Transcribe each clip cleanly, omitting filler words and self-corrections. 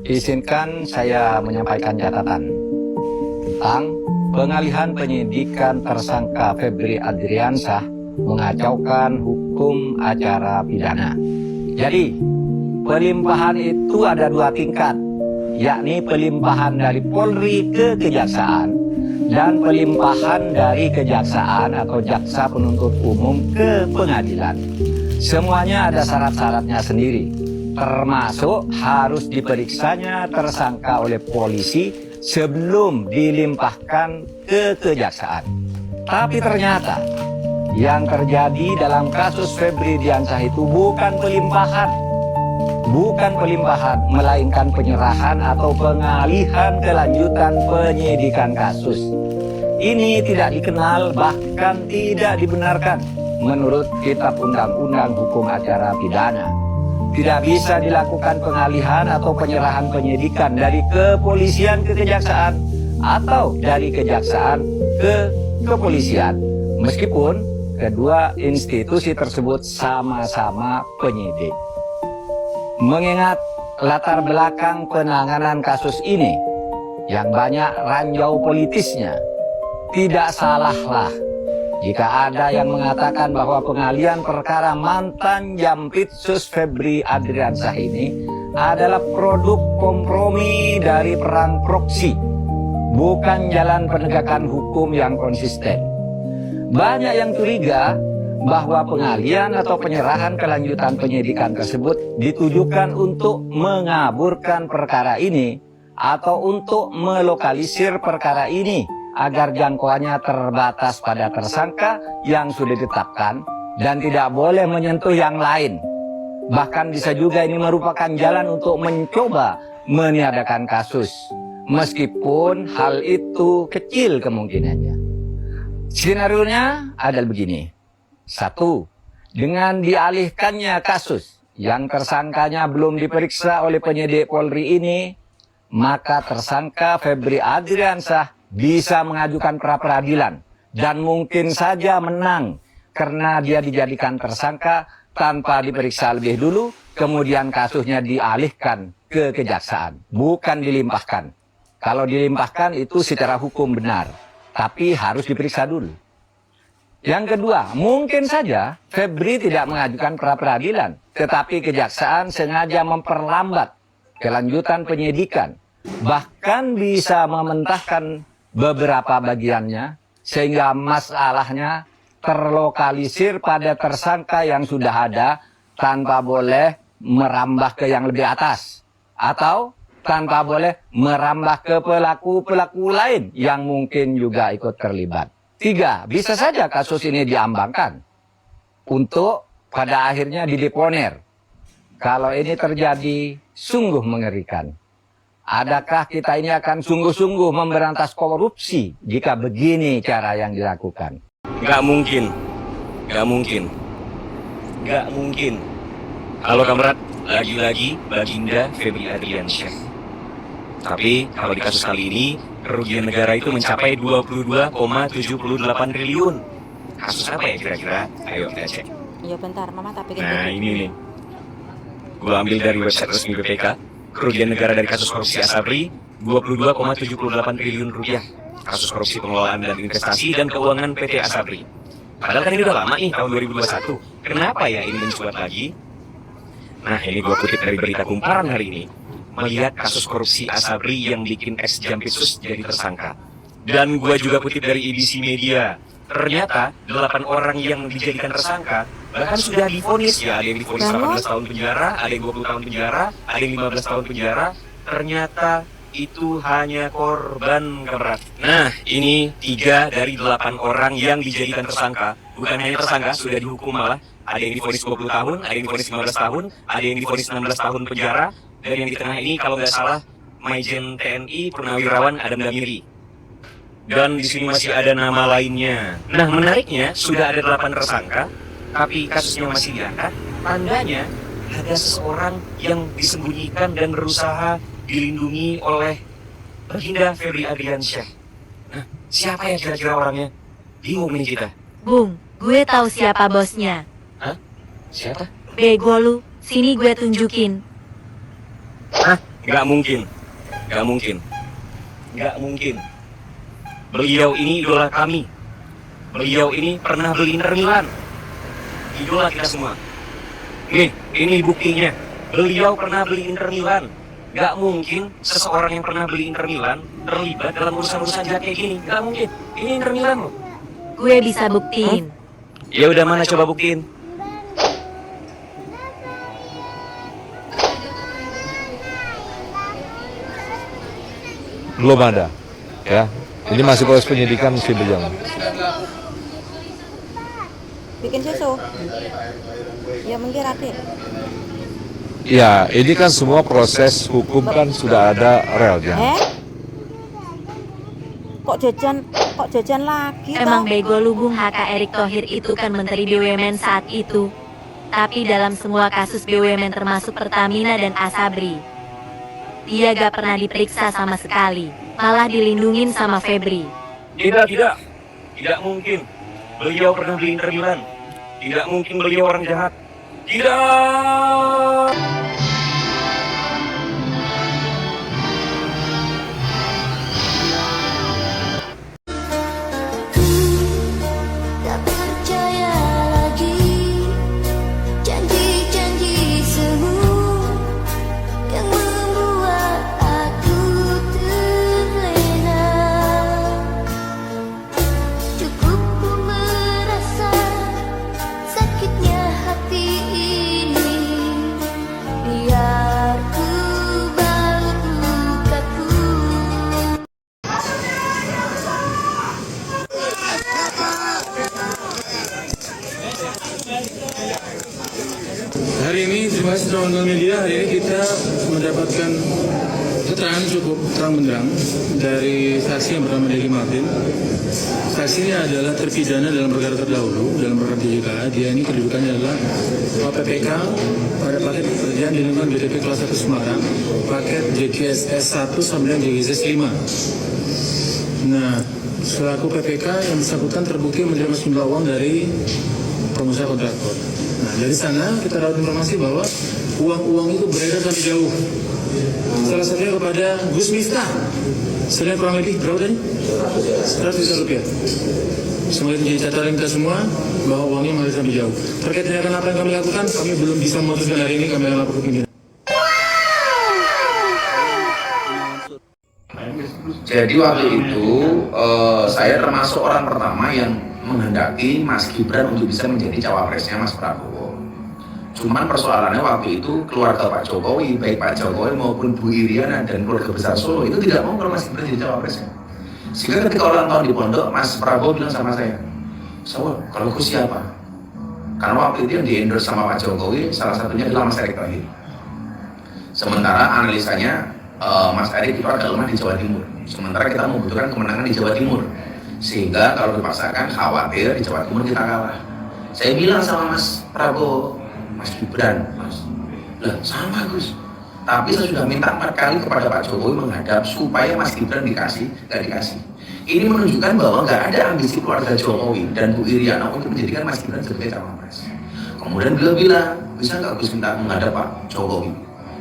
Izinkan saya menyampaikan catatan tentang pengalihan penyidikan tersangka Febri Adriansyah mengacaukan hukum acara pidana. Jadi, pelimpahan itu ada dua tingkat, yakni pelimpahan dari Polri ke Kejaksaan dan pelimpahan dari Kejaksaan atau Jaksa Penuntut Umum ke Pengadilan. Semuanya ada syarat-syaratnya sendiri, termasuk harus diperiksanya tersangka oleh polisi sebelum dilimpahkan ke Kejaksaan. Tapi ternyata yang terjadi dalam kasus Febri Adriansyah itu bukan pelimpahan, melainkan penyerahan atau pengalihan kelanjutan penyidikan kasus. Ini tidak dikenal, bahkan tidak dibenarkan menurut Kitab Undang-Undang Hukum Acara Pidana. Tidak bisa dilakukan pengalihan atau penyerahan penyidikan dari kepolisian ke kejaksaan atau dari kejaksaan ke kepolisian, meskipun kedua institusi tersebut sama-sama penyidik. Mengingat latar belakang penanganan kasus ini yang banyak ranjau politisnya, tidak salahlah jika ada yang mengatakan bahwa pengalihan perkara mantan Jampitsus Febri Adriansyah ini adalah produk kompromi dari perang proksi, bukan jalan penegakan hukum yang konsisten. Banyak yang curiga bahwa pengalihan atau penyerahan kelanjutan penyidikan tersebut ditujukan untuk mengaburkan perkara ini atau untuk melokalisir perkara ini agar jangkauannya terbatas pada tersangka yang sudah ditetapkan dan tidak boleh menyentuh yang lain. Bahkan bisa juga ini merupakan jalan untuk mencoba meniadakan kasus, meskipun hal itu kecil kemungkinannya. Skenarionya adalah begini. 1. Dengan dialihkannya kasus yang tersangkanya belum diperiksa oleh penyidik Polri ini, maka tersangka Febri Adriansyah bisa mengajukan pra-peradilan dan mungkin saja menang karena dia dijadikan tersangka tanpa diperiksa lebih dulu, kemudian kasusnya dialihkan ke kejaksaan, bukan dilimpahkan. Kalau dilimpahkan itu secara hukum benar, tapi harus diperiksa dulu. Yang kedua, mungkin saja Febri tidak mengajukan pra-peradilan, tetapi kejaksaan sengaja memperlambat kelanjutan penyidikan, bahkan bisa mementahkan beberapa bagiannya, sehingga masalahnya terlokalisir pada tersangka yang sudah ada tanpa boleh merambah ke yang lebih atas, atau tanpa boleh merambah ke pelaku-pelaku lain yang mungkin juga ikut terlibat. 3, bisa saja kasus ini diambangkan untuk pada akhirnya dideponer. Kalau ini terjadi, sungguh mengerikan. Adakah kita ini akan sungguh-sungguh memberantas korupsi jika begini cara yang dilakukan? Nggak mungkin. Halo kamerat, lagi-lagi Baginda Febri Adriansyah. Tapi kalau di kasus kali ini, kerugian negara itu mencapai 22,78 triliun. Kasus apa ya kira-kira? Ayo kita cek. Iya bentar, Mama tapi Nah ini nih, gua ambil dari website resmi BPK. Kerugian negara dari kasus korupsi Asabri 22,78 triliun rupiah. Kasus korupsi pengelolaan dan investasi dan keuangan PT Asabri. Padahal kan ini udah lama nih, tahun 2021. Kenapa ya ini mencuat lagi? Nah ini gua kutip dari berita Kumparan hari ini. Melihat kasus korupsi Asabri yang bikin ex Jampitsus jadi tersangka. Dan gua juga kutip dari IBC Media. Ternyata 8 orang yang dijadikan tersangka bahkan sudah divonis ya, ada yang divonis 18 tahun penjara, ada yang 20 tahun penjara, ada yang 15 tahun penjara. Ternyata itu hanya korban kamerat. Nah, ini 3 dari 8 orang yang dijadikan tersangka. Bukan hanya tersangka, sudah dihukum malah. Ada yang divonis 20 tahun, ada yang divonis 15 tahun, ada yang divonis 16 tahun penjara. Dan yang di tengah ini kalau nggak salah Maijen TNI Purnawirawan Adam Damiri. Dan di sini masih ada nama lainnya. Nah, menariknya sudah ada 8 tersangka, tapi kasusnya masih diangkat. Tandanya ada seseorang yang disembunyikan dan berusaha dilindungi oleh Baginda Febri Adriansyah. Nah, siapa ya kira-kira orangnya? Bingung nih kita. Bung, gue tahu siapa bosnya. Hah? Siapa? Bego lu, sini gue tunjukin. Hah? Nggak mungkin. Nggak mungkin. Nggak mungkin. Beliau ini idola kami. Beliau ini pernah beli Inter Milan. Idola kita semua. Nih, ini buktinya. Beliau pernah beli Inter Milan. Nggak mungkin seseorang yang pernah beli Inter Milan terlibat dalam urusan-urusan jahat kayak gini. Nggak mungkin. Ini Inter Milan loh. Gue bisa buktiin. Ya udah, mana coba buktiin. Belum ada, ya. Ini masih proses penyidikan, masih berjalan. Bikin susu. Ya mungkin Raden. Ya, ini kan semua proses hukum kan sudah ada relnya. Kok jajan lagi Emang toh? bego lu Bung HK Erick Thohir itu kan Menteri BUMN saat itu. Tapi dalam semua kasus BUMN termasuk Pertamina dan Asabri, dia gak pernah diperiksa sama sekali. Malah dilindungin sama Febri. Tidak. Tidak mungkin. Beliau pernah beli Inter Milan. Tidak mungkin beliau orang jahat. Tidak. Tak percaya lagi janji-janji semu yang membuat aku terlena. Cukup ku merasa sakitnya hati ini, biar ku balut lukaku. Hari ini, terima kasih teman-teman media, hari ini kita mendapatkan keterangan cukup terang benderang dari saksi yang bernama Deki Martin. Saksi ini adalah terpidana dalam perkara terdahulu, dalam perkara TJK. Dia ini kedudukannya adalah PPK pada paket pekerjaan di lingkungan BTP kelas 1 Semarang, paket JGS S1 sampai dengan JGS S5. Nah, selaku PPK yang bersangkutan terbukti menerima sejumlah uang dari pengusaha kontraktor. Nah, dari sana kita dapat informasi bahwa uang-uang itu beredar sampai jauh. Salah satunya kepada Gus Miftah. Senilai kurang lebih berapa tadi? 100 juta rupiah. Semoga itu jadi catatan kita semua bahwa uangnya mengalir sampai jauh. Terkait dengan apa yang kami lakukan, kami belum bisa memutuskan hari ini, kami akan lapor ke pimpinan. Jadi waktu itu saya termasuk orang pertama yang menghendaki Mas Gibran untuk bisa menjadi cawapresnya Mas Prabowo. Cuman persoalannya waktu itu keluarga Pak Jokowi, baik Pak Jokowi maupun Bu Iriana dan keluarga besar Solo itu tidak mau kalau Mas Gibran jadi cawapresnya. Sehingga ketika ulang tahun di pondok, Mas Prabowo bilang sama saya, "Saul, kalau aku siapa?" Karena waktu itu yang di-endorse sama Pak Jokowi salah satunya adalah Mas Erick Thohir. Sementara analisanya Mas Erick itu ada lemah di Jawa Timur. Sementara kita membutuhkan kemenangan di Jawa Timur. Sehingga kalau dipaksakan khawatir di Jawa Timur kita kalah. Saya bilang sama Mas Prabowo, Mas Gibran, Mas, lah sama Gus. Tapi saya sudah minta 4 kali kepada Pak Jokowi menghadap supaya Mas Gibran dikasih, nggak dikasih. Ini menunjukkan bahwa nggak ada ambisi keluarga Jokowi dan Bu Iriana untuk menjadikan Mas Gibran sebagai cawapres. Kemudian beliau bilang, bisa nggak Gus minta menghadap Pak Jokowi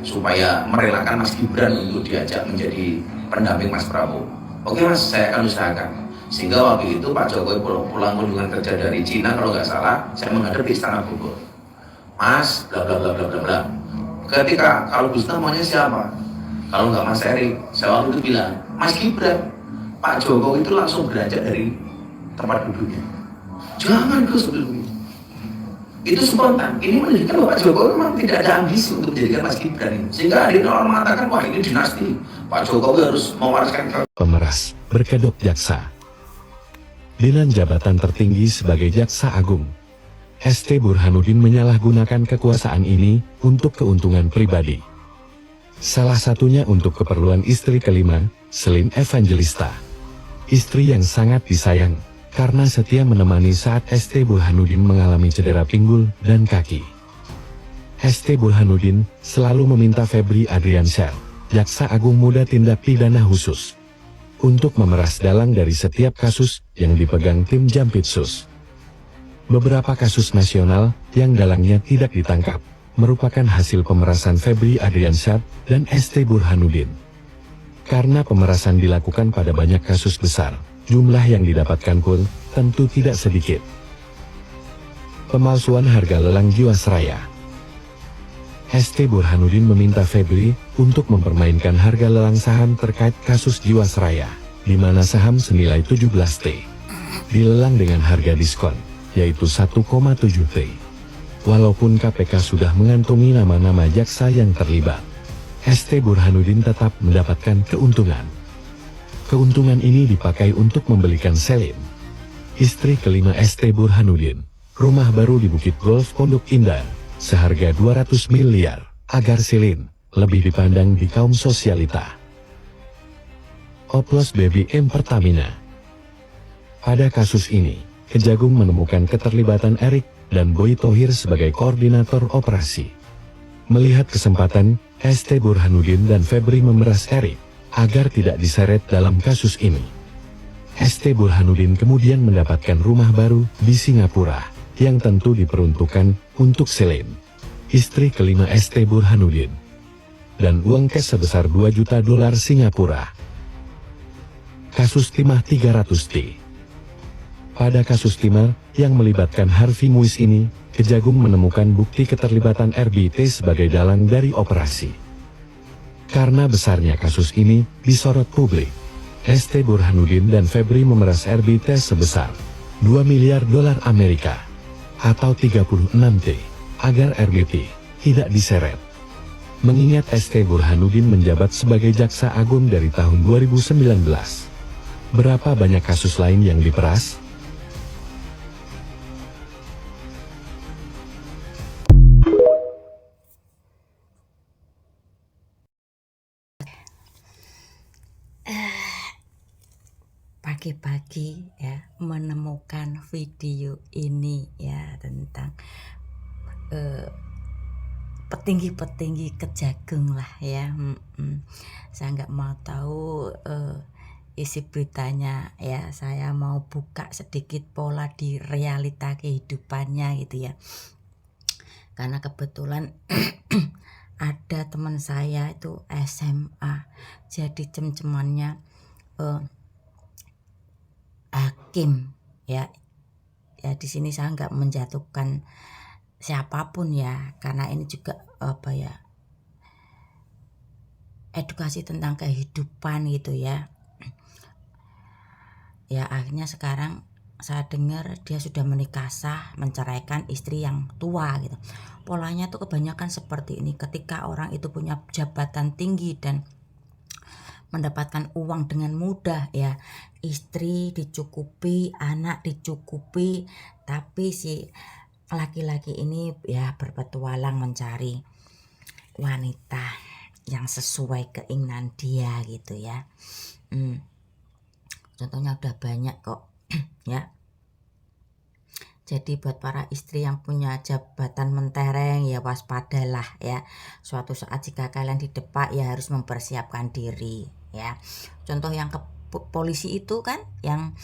supaya merelakan Mas Gibran untuk diajak menjadi pendamping Mas Prabowo. Oke Mas, saya akan usahakan. Sehingga waktu itu Pak Jokowi pulang kunjungan kerja dari Cina kalau nggak salah, saya menghadap di Istana Bogor. Mas, bla bla bla bla bla bla. Ketika kalau Gustaf maunya siapa? Kalau nggak Mas Erick, saya waktu itu bilang Mas Gibran. Pak Jokowi itu langsung beranjak dari tempat duduknya. Jangan Gus dulu. Itu spontan. Ini menunjukkan bahwa Pak Jokowi memang tidak ada ambisi untuk menjadikan Mas Gibran ini. Sehingga ada orang mengatakan wah ini dinasti. Pak Jokowi harus mewariskan ke pemeras, berkedok jaksa. Dengan jabatan tertinggi sebagai Jaksa Agung, ST Burhanuddin menyalahgunakan kekuasaan ini untuk keuntungan pribadi. Salah satunya untuk keperluan istri kelima, Selin Evangelista. Istri yang sangat disayang, karena setia menemani saat ST Burhanuddin mengalami cedera pinggul dan kaki. ST Burhanuddin selalu meminta Febri Adriansyah, Jaksa Agung Muda Tindak Pidana Khusus, untuk memeras dalang dari setiap kasus yang dipegang tim Jampitsus. Beberapa kasus nasional yang dalangnya tidak ditangkap, merupakan hasil pemerasan Febri Adriansyah dan ST Burhanuddin. Karena pemerasan dilakukan pada banyak kasus besar, jumlah yang didapatkan pun tentu tidak sedikit. Pemalsuan harga lelang Jiwasraya. ST Burhanuddin meminta Febri untuk mempermainkan harga lelang saham terkait kasus Jiwasraya, di mana saham senilai 17T dilelang dengan harga diskon, yaitu 1,7 T. Walaupun KPK sudah mengantongi nama-nama jaksa yang terlibat, ST Burhanuddin tetap mendapatkan keuntungan. Keuntungan ini dipakai untuk membelikan Selin, istri kelima ST Burhanuddin, rumah baru di Bukit Golf Pondok Indah, seharga 200 miliar, agar Selin lebih dipandang di kaum sosialita. Oplos BBM Pertamina. Pada kasus ini, Kejagung menemukan keterlibatan Erik dan Boy Thohir sebagai koordinator operasi. Melihat kesempatan, ST Burhanuddin dan Febri memeras Erik agar tidak diseret dalam kasus ini. ST Burhanuddin kemudian mendapatkan rumah baru di Singapura yang tentu diperuntukkan untuk Selin, istri kelima ST Burhanuddin, dan uang cash sebesar 2 juta dolar Singapura. Kasus timah 300T. Pada kasus timah yang melibatkan Harvey Muiz ini, Kejagung menemukan bukti keterlibatan RBT sebagai dalang dari operasi. Karena besarnya kasus ini disorot publik, ST Burhanuddin dan Febri memeras RBT sebesar 2 miliar dolar Amerika atau 36 T agar RBT tidak diseret. Mengingat ST Burhanuddin menjabat sebagai Jaksa Agung dari tahun 2019, berapa banyak kasus lain yang diperas? Pagi-pagi ya menemukan video ini ya tentang petinggi-petinggi Kejagung lah ya. Saya nggak mau tahu isi beritanya ya, saya mau buka sedikit pola di realita kehidupannya gitu ya. Karena kebetulan ada teman saya itu SMA, jadi cem-cemannya hakim ya. Ya di sini saya nggak menjatuhkan siapapun ya, karena ini juga apa ya, edukasi tentang kehidupan gitu ya. Ya akhirnya sekarang saya dengar dia sudah menikah sah, menceraikan istri yang tua gitu. Polanya tuh kebanyakan seperti ini, ketika orang itu punya jabatan tinggi dan mendapatkan uang dengan mudah ya, istri dicukupi, anak dicukupi, tapi si laki-laki ini ya berpetualang mencari wanita yang sesuai keinginan dia gitu ya. Contohnya udah banyak kok ya. Jadi buat para istri yang punya jabatan mentereng ya waspadalah ya. Suatu saat jika kalian didepak ya harus mempersiapkan diri ya. Contoh yang ke polisi itu kan yang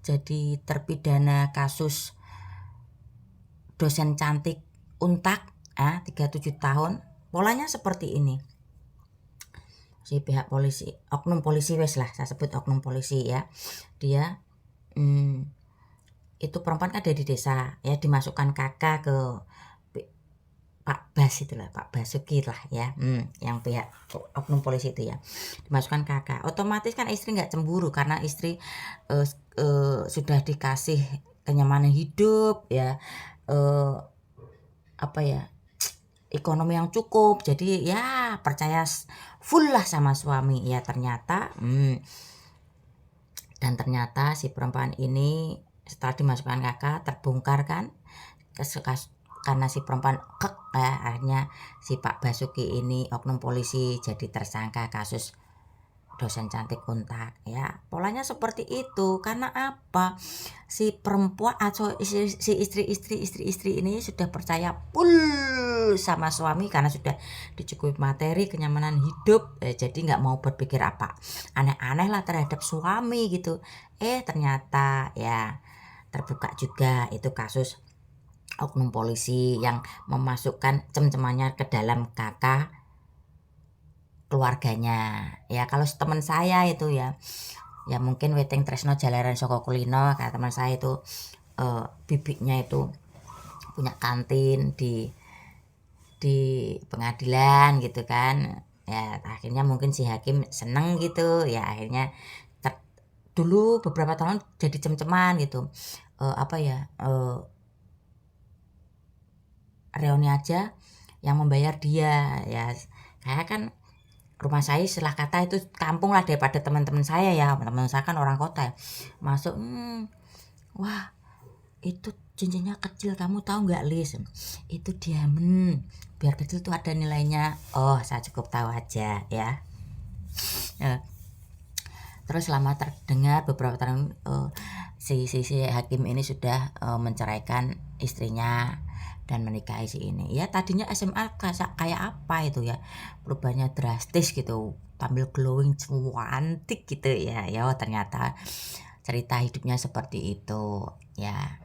jadi terpidana kasus dosen cantik Untak 37 tahun. Polanya seperti ini. Si pihak polisi, oknum polisi wes lah, saya sebut oknum polisi ya. Dia itu perempuan kan ada di desa ya, dimasukkan kakak ke Pak Bas itulah, Pak Basuki lah ya, yang pihak oknum polisi itu ya, dimasukkan kakak. Otomatis kan istri nggak cemburu karena istri sudah dikasih kenyamanan hidup ya, apa ya, ekonomi yang cukup, jadi ya percaya full lah sama suami ya. Ternyata dan ternyata si perempuan ini setelah dimasukkan kakak terbongkar kan, karena si perempuan akhirnya si Pak Basuki ini oknum polisi jadi tersangka kasus dosen cantik Untak ya. Polanya seperti itu karena apa, si perempuan atau si istri ini sudah percaya full sama suami karena sudah dicukupi materi, kenyamanan hidup, jadi nggak mau berpikir apa aneh-aneh lah terhadap suami gitu. Ternyata ya terbuka juga itu kasus oknum polisi yang memasukkan cem-cemannya ke dalam kakak keluarganya. Ya kalau teman saya itu ya mungkin weting tresno jalaran saka kulino, kayak teman saya itu bibiknya itu punya kantin di pengadilan gitu kan. Ya akhirnya mungkin si hakim seneng gitu, ya akhirnya dulu beberapa tahun jadi cem-ceman gitu. Reuni aja yang membayar dia, ya kayak kan rumah saya istilah kata itu kampung lah daripada teman-teman saya ya, teman saya kan orang kota ya. Masuk wah itu cincinnya kecil, kamu tahu nggak Lis, itu diamond, biar kecil tuh ada nilainya. Oh saya cukup tahu aja ya. Terus selama terdengar beberapa tahun si hakim ini sudah menceraikan istrinya dan menikahi si ini. Ya tadinya SMA kayak apa itu ya, perubahannya drastis gitu, tampil glowing cantik gitu ya. Ya ternyata cerita hidupnya seperti itu ya.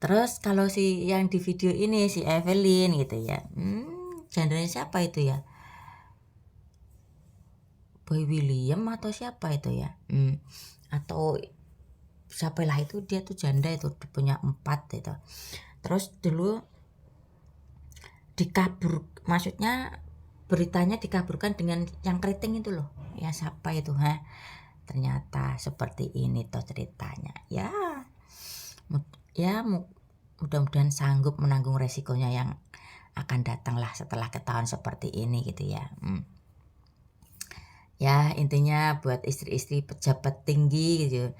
Terus kalau si yang di video ini si Evelyn gitu ya, gendernya siapa itu ya, Boy William atau siapa itu ya, atau siapa lah itu, dia tuh janda itu, punya 4 itu. Terus dulu maksudnya beritanya dikaburkan dengan yang keriting itu loh ya, siapa itu ternyata seperti ini toh ceritanya ya. Mudah-mudahan sanggup menanggung resikonya yang akan datang lah setelah ketahuan seperti ini gitu ya. Ya intinya buat istri-istri pejabat tinggi gitu,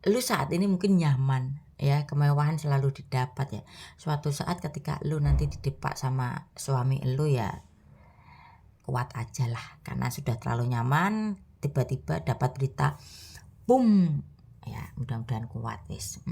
lu saat ini mungkin nyaman ya, kemewahan selalu didapat ya. Suatu saat ketika lu nanti didepak sama suami lu ya kuat aja lah, karena sudah terlalu nyaman tiba-tiba dapat berita boom ya, mudah-mudahan kuat wis.